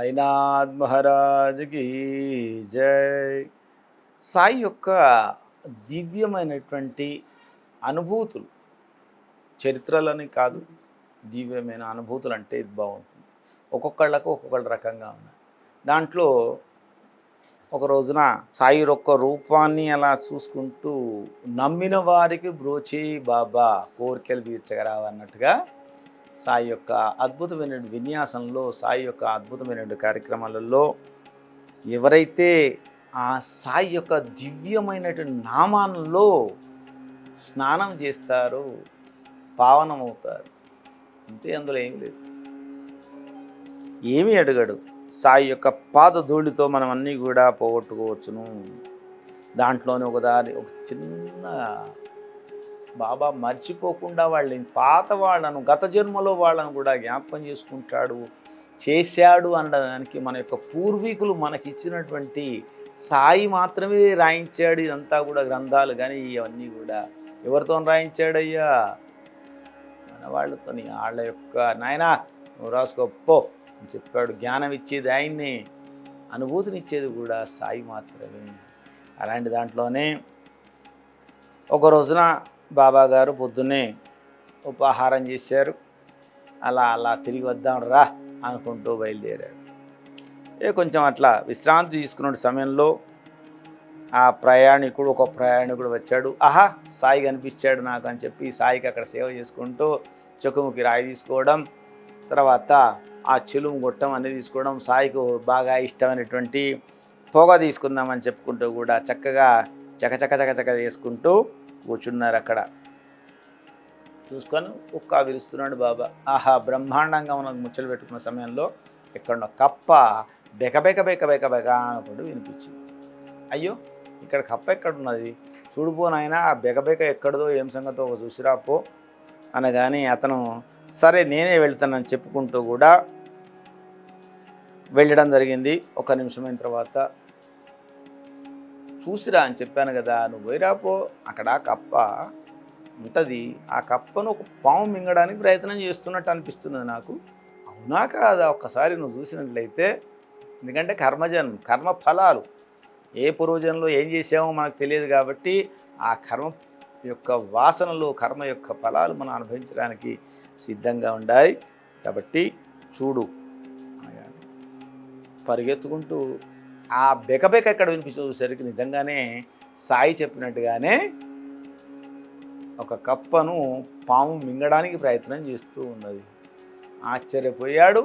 సాయినాథ్ మహారాజ్కి జై. సాయి యొక్క దివ్యమైనటువంటి అనుభూతులు, చరిత్రలని కాదు, దివ్యమైన అనుభూతులు అంటే ఇది బాగుంటుంది. ఒక్కొక్కళ్ళకు ఒక్కొక్కళ్ళ రకంగా ఉన్నాయి. దాంట్లో ఒక రోజున సాయి యొక్క రూపాన్ని అలా చూసుకుంటూ నమ్మిన వారికి బ్రోచి బాబా కోరికలు తీర్చగరావన్నట్టుగా సాయి యొక్క అద్భుతమైన విన్యాసంలో, సాయి యొక్క అద్భుతమైన కార్యక్రమాలలో ఎవరైతే ఆ సాయి యొక్క దివ్యమైనటువంటి నామాలలో స్నానం చేస్తారో పావనమవుతారు. అంతే, అందులో ఏమి లేదు. ఏమీ అడగడు. సాయి యొక్క పాదధూళితో మనం అన్నీ కూడా పోగొట్టుకోవచ్చును. దాంట్లోనే ఒక చిన్న బాబా మర్చిపోకుండా వాళ్ళని, పాత వాళ్ళను, గత జన్మలో వాళ్ళను కూడా జ్ఞాపకం చేసుకుంటాడు, చేశాడు అనడానికి మన యొక్క పూర్వీకులు మనకి ఇచ్చినటువంటి సాయి మాత్రమే రాయించాడు. ఇదంతా కూడా గ్రంథాలు కానీ ఇవన్నీ కూడా ఎవరితో రాయించాడయ్యా? మన వాళ్ళతో. వాళ్ళ యొక్క నాయనా నువ్వు రాసుకోపో అని చెప్పాడు. జ్ఞానం ఇచ్చేది ఆయన్ని, అనుభూతినిచ్చేది కూడా సాయి మాత్రమే. అలాంటి దాంట్లోనే ఒక రోజున బాబా గారు పొద్దున్నే ఉపాహారం చేశారు. అలా తిరిగి వద్దాం రా అనుకుంటూ బయలుదేరాడు. కొంచెం అట్లా విశ్రాంతి తీసుకున్న సమయంలో ఒక ప్రయాణికుడు వచ్చాడు. ఆహా, సాయి కనిపించాడు నాకు అని చెప్పి సాయికి అక్కడ సేవ చేసుకుంటూ చెక్కుముకి రాయి తీసుకోవడం, తర్వాత ఆ చెలుము గొట్టం అనేది తీసుకోవడం, సాయికి బాగా ఇష్టమైనటువంటి పొగ తీసుకుందామని చెప్పుకుంటూ కూడా చక్కగా చకచక చేసుకుంటూ కూర్చున్నారు. అక్కడ చూసుకొని ఉక్కా విరుస్తున్నాడు బాబా. ఆహా, బ్రహ్మాండంగా ఉన్నది. ముచ్చలు పెట్టుకున్న సమయంలో ఎక్కడో కప్ప బెక అనుకుంటూ వినిపించింది. అయ్యో, ఇక్కడ కప్ప ఎక్కడున్నది, చూడిపోనైనా ఆ బెక ఎక్కడదో ఏం సంగతో ఒక చూసిరాపో అనగాని అతను సరే నేనే వెళ్తానని చెప్పుకుంటూ కూడా వెళ్ళడం జరిగింది. ఒక నిమిషమైన తర్వాత చూసిరా అని చెప్పాను కదా, నువ్వు పోయిరాపో, అక్కడ కప్ప ఉంటుంది, ఆ కప్పను ఒక పాము మింగడానికి ప్రయత్నం చేస్తున్నట్టు అనిపిస్తున్నది నాకు. అవునా కాదా? ఒక్కసారి నువ్వు చూసినట్లయితే, ఎందుకంటే కర్మ ఫలాలు ఏ పూర్వజన్మలో ఏం చేసామో మనకు తెలియదు కాబట్టి ఆ కర్మ యొక్క వాసనలు, కర్మ యొక్క ఫలాలు మనం అనుభవించడానికి సిద్ధంగా ఉండాలి. కాబట్టి చూడు అనగానే పరిగెత్తుకుంటూ ఆ బెక ఎక్కడ వినిపించేసరికి నిజంగానే సాయి చెప్పినట్టుగానే ఒక కప్పను పాము మింగడానికి ప్రయత్నం చేస్తూ ఉన్నది. ఆశ్చర్యపోయాడు.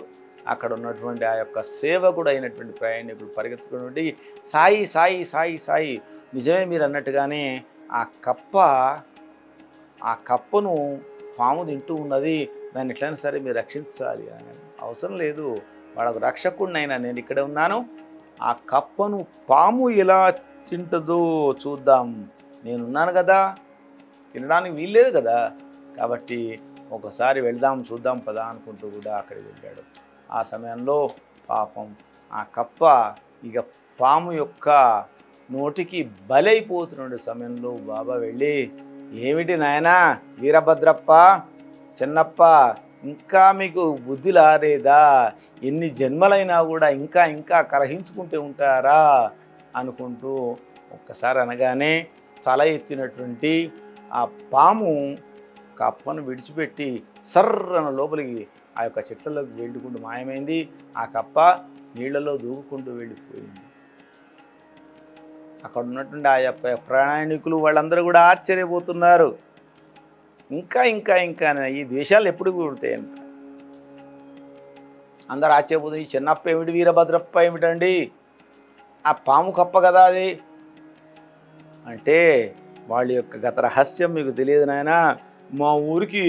అక్కడ ఉన్నటువంటి ఆ యొక్క సేవకుడు అయినటువంటి ప్రయాణికుడు పరిగెత్తుకుని సాయి సాయి సాయి సాయి, నిజమే మీరు అన్నట్టుగానే ఆ కప్పను పాము తింటూ ఉన్నది, దాన్ని ఎట్లయినా సరే మీరు రక్షించాలి అని. అవసరం లేదు, వాళ్ళకు రక్షకుడినైనా నేను ఇక్కడ ఉన్నాను, ఆ కప్పను పాము ఎలా తింటుందో చూద్దాం, నేనున్నాను కదా, తినడానికి వీల్లేదు కదా, కాబట్టి ఒకసారి వెళ్దాం చూద్దాం పదా అనుకుంటూ కూడా అక్కడికి వెళ్ళాడు. ఆ సమయంలో పాపం ఆ కప్ప ఇక పాము యొక్క నోటికి బలైపోతున్న సమయంలో బాబా వెళ్ళి, ఏమిటి నాయనా వీరభద్రప్ప, చిన్నప్ప, ఇంకా మీకు బుద్ధి లారేదా? ఎన్ని జన్మలైనా కూడా ఇంకా కలహించుకుంటూ ఉంటారా అనుకుంటూ ఒక్కసారి అనగానే తల ఎత్తినటువంటి ఆ పాము కప్పను విడిచిపెట్టి సర్రన లోపలికి ఆ యొక్క చెట్లలోకి వెళ్ళుకుంటూ మాయమైంది. ఆ కప్ప నీళ్లలో దూకుకుంటూ వెళ్ళిపోయింది. అక్కడ ఉన్నటువంటి ఆ యొక్క ప్రయాణికులు వాళ్ళందరూ కూడా ఆశ్చర్యపోతున్నారు. ఇంకా ఈ ద్వేషాలు ఎప్పుడు పుడతాయంట. అందరు ఆశ్చర్యపోతుంది. ఈ చిన్నప్ప ఏమిటి, వీరభద్రప్ప ఏమిటండి, ఆ పాము కప్ప కదా అది అంటే, వాళ్ళ యొక్క గత రహస్యం మీకు తెలియదు నాయన. మా ఊరికి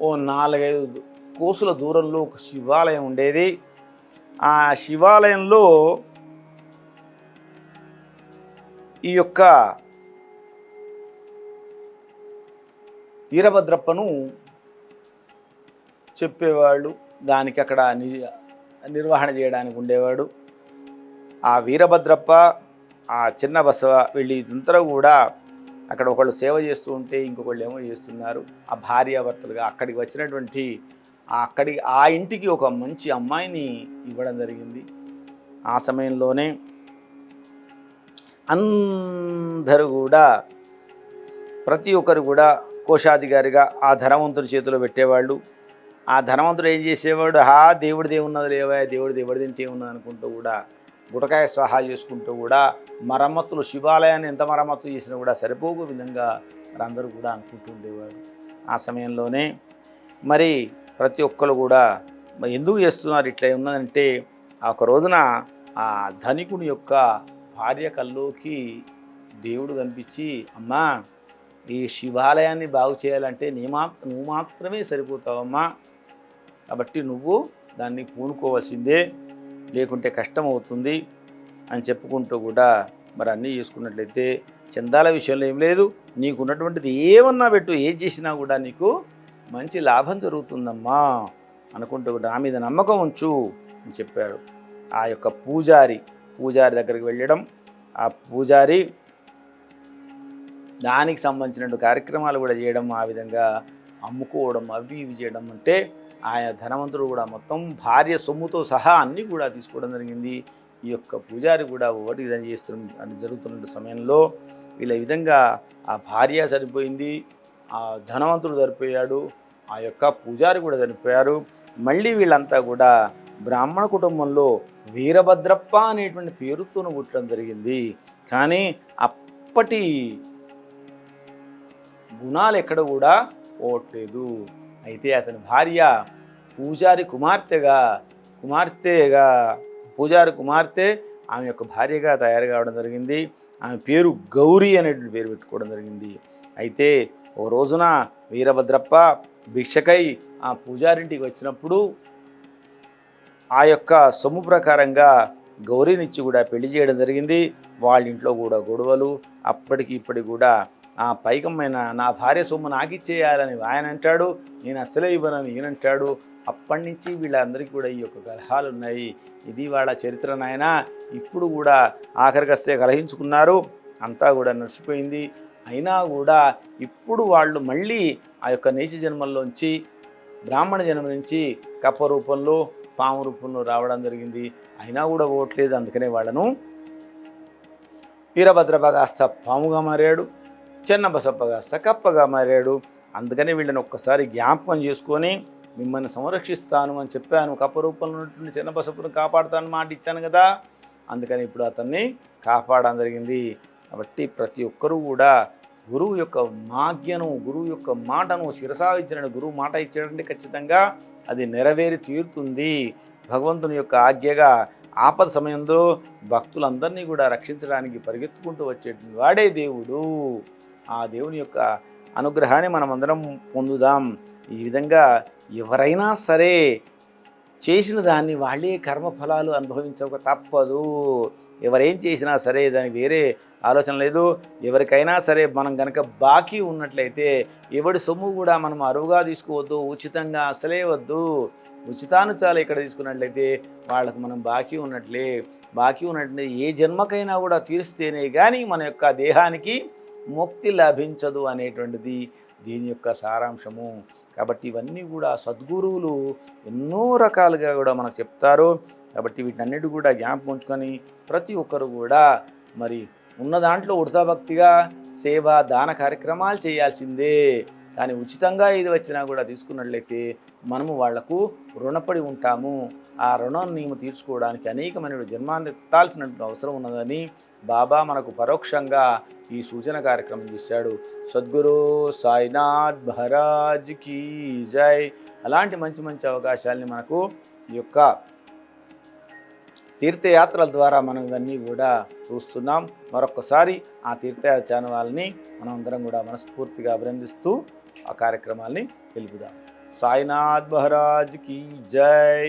ఓ 4-5 కోసుల దూరంలో ఒక శివాలయం ఉండేది. ఆ శివాలయంలో ఈ యొక్క వీరభద్రప్పను చెప్పేవాళ్ళు, దానికి అక్కడ నిర్వహణ చేయడానికి ఉండేవాడు. ఆ వీరభద్రప్ప, ఆ చిన్న బసవ వెళ్ళి ఇదంతా కూడా అక్కడ ఒకళ్ళు సేవ చేస్తూ ఉంటే ఇంకొకళ్ళు ఏమో చేస్తున్నారు. ఆ భార్యాభర్తలుగా అక్కడికి వచ్చినటువంటి ఆ ఇంటికి ఒక మంచి అమ్మాయిని ఇవ్వడం జరిగింది. ఆ సమయంలోనే అందరూ కూడా ప్రతి ఒక్కరు కూడా కోశాధికారిగా ఆ ధనవంతుడి చేతిలో పెట్టేవాళ్ళు. ఆ ధనవంతుడు ఏం చేసేవాడు, దేవుడిది ఏమున్నది లేవా, దేవుడిది ఎవరిదింటే ఏమున్నది అనుకుంటూ కూడా గుటకాయ స్వాహా చేసుకుంటూ కూడా మరమ్మతులు, శివాలయాన్ని ఎంత మరమ్మతులు చేసినా కూడా సరిపోకు విధంగా అందరూ కూడా అనుకుంటూ ఉండేవాడు. ఆ సమయంలోనే మరి ప్రతి ఒక్కరు కూడా ఎందుకు చేస్తున్నారు ఇట్లా ఉన్నదంటే, ఒక రోజున ఆ ధనికుని యొక్క భార్య కల్లోకి దేవుడు కనిపించి, అమ్మా ఈ శివాలయాన్ని బాగు చేయాలంటే నువ్వు మాత్రమే సరిపోతావమ్మా, కాబట్టి నువ్వు దాన్ని పూనుకోవాల్సిందే, లేకుంటే కష్టం అవుతుంది అని చెప్పుకుంటూ కూడా మరి అన్నీ చేసుకున్నట్లయితే చందాల విషయంలో ఏం లేదు, నీకున్నటువంటిది ఏమన్నా పెట్టు, ఏం చేసినా కూడా నీకు మంచి లాభం జరుగుతుందమ్మా అనుకుంటూ కూడా నా మీద నమ్మకం ఉంచు అని చెప్పాడు. ఆ యొక్క పూజారి దగ్గరికి వెళ్ళడం, ఆ పూజారి దానికి సంబంధించిన కార్యక్రమాలు కూడా చేయడం, ఆ విధంగా అమ్ముకోవడం, అవి ఇవి చేయడం, అంటే ఆయన ధనవంతుడు కూడా మొత్తం భార్య సొమ్ముతో సహా అన్నీ కూడా తీసుకోవడం జరిగింది. ఈ యొక్క పూజారి కూడా ఒకటి జరుగుతున్న సమయంలో వీళ్ళ విధంగా ఆ భార్య చనిపోయింది, ఆ ధనవంతుడు చనిపోయాడు, ఆ యొక్క పూజారి కూడా చనిపోయారు. మళ్ళీ వీళ్ళంతా కూడా బ్రాహ్మణ కుటుంబంలో వీరభద్రప్ప అనేటువంటి పేరుతో పుట్టడం జరిగింది. కానీ అప్పటి గుణాలు ఎక్కడ కూడా పోవట్లేదు. అయితే అతని భార్య పూజారి కుమార్తె ఆమె యొక్క భార్యగా తయారు కావడం జరిగింది. ఆమె పేరు గౌరీ అనేటువంటి పేరు పెట్టుకోవడం జరిగింది. అయితే ఓ రోజున వీరభద్రప్ప భిక్షకై ఆ పూజారింటికి వచ్చినప్పుడు ఆ యొక్క సొమ్ము ప్రకారంగా గౌరీనిచ్చి కూడా పెళ్లి చేయడం జరిగింది. వాళ్ళ ఇంట్లో కూడా గొడవలు, అప్పటికి ఇప్పటికి కూడా ఆ పైకమైన నా భార్య సొమ్ము నాకిచ్చేయాలని ఆయన అంటాడు, నేను అసలే ఇవ్వనని ఈయనంటాడు. అప్పటి నుంచి వీళ్ళందరికీ కూడా ఈ యొక్క కలహాలు ఉన్నాయి. ఇది వాళ్ళ చరిత్ర నాయన. ఇప్పుడు కూడా ఆఖరికస్తే కలహించుకున్నారు, అంతా కూడా నడిచిపోయింది. అయినా కూడా ఇప్పుడు వాళ్ళు మళ్ళీ ఆ యొక్క నీచ జన్మల్లోంచి బ్రాహ్మణ జన్మ నుంచి కప్ప రూపంలో, పాము రూపంలో రావడం జరిగింది. అయినా కూడా ఓట్లేదు. అందుకనే వాళ్ళను వీరభద్రప్ప కాస్త పాముగా మారాడు, చెన్నబసప్ప కాస్త కప్పగా మారాడు. అందుకని వీళ్ళని ఒక్కసారి జ్ఞాపకం చేసుకొని మిమ్మల్ని సంరక్షిస్తాను అని చెప్పాను, కప్ప రూపంలో ఉన్నటువంటి చెన్నబసప్పును కాపాడుతాను మాట ఇచ్చాను కదా, అందుకని ఇప్పుడు అతన్ని కాపాడడం జరిగింది. కాబట్టి ప్రతి ఒక్కరూ కూడా గురువు యొక్క మాజ్ఞను, గురువు యొక్క మాటను శిరసావించిన గురువు మాట ఇచ్చాడంటే ఖచ్చితంగా అది నెరవేరి తీరుతుంది. భగవంతుని యొక్క ఆజ్ఞగా ఆపద సమయంలో భక్తులందరినీ కూడా రక్షించడానికి పరిగెత్తుకుంటూ వచ్చేటువంటి వాడే దేవుడు. ఆ దేవుని యొక్క అనుగ్రహాన్ని మనం అందరం పొందుదాం. ఈ విధంగా ఎవరైనా సరే చేసిన దాన్ని వాళ్ళే కర్మఫలాలు అనుభవించక తప్పదు. ఎవరేం చేసినా సరే దానికి వేరే ఆలోచన లేదు. ఎవరికైనా సరే మనం కనుక బాకీ ఉన్నట్లయితే ఎవడి సొమ్ము కూడా మనం అరువుగా తీసుకోవద్దు, ఉచితంగా అసలే వద్దు. ఉచితానుచాలు ఇక్కడ తీసుకున్నట్లయితే వాళ్ళకు మనం బాకీ ఉన్నట్లయితే ఏ జన్మకైనా కూడా తీరిస్తేనే కానీ మన యొక్క దేహానికి ముక్తి లభించదు అనేటువంటిది దీని యొక్క సారాంశము. కాబట్టి ఇవన్నీ కూడా సద్గురువులు ఎన్నో రకాలుగా కూడా మనకు చెప్తారు. కాబట్టి వీటన్నిటి కూడా జ్ఞాపకం ఉంచుకొని ప్రతి ఒక్కరు కూడా మరి ఉన్న దాంట్లో ఉడతాభక్తిగా సేవ దాన కార్యక్రమాలు చేయాల్సిందే. కానీ ఉచితంగా ఏది వచ్చినా కూడా తీసుకున్నట్లయితే మనము వాళ్లకు రుణపడి ఉంటాము. ఆ రుణాన్ని తీర్చుకోవడానికి అనేకమైన జన్మాన్ని ఎత్తాల్సినటువంటి అవసరం ఉన్నదని బాబా మనకు పరోక్షంగా ఈ సూచన కార్యక్రమం చేశాడు. సద్గురు సాయినాథ్ మహారాజ్ కీ జై. అలాంటి మంచి మంచి అవకాశాలని మనకు ఈ యొక్క తీర్థయాత్రల ద్వారా మనం ఇవన్నీ కూడా చూస్తున్నాం. మరొకసారి ఆ తీర్థయాత్ర ఛానల్ని మనం అందరం కూడా మనస్ఫూర్తిగా అభినందిస్తూ ఆ కార్యక్రమాల్ని తెలుపుదాం. సాయినాథ్ మహారాజ్ కీ జై.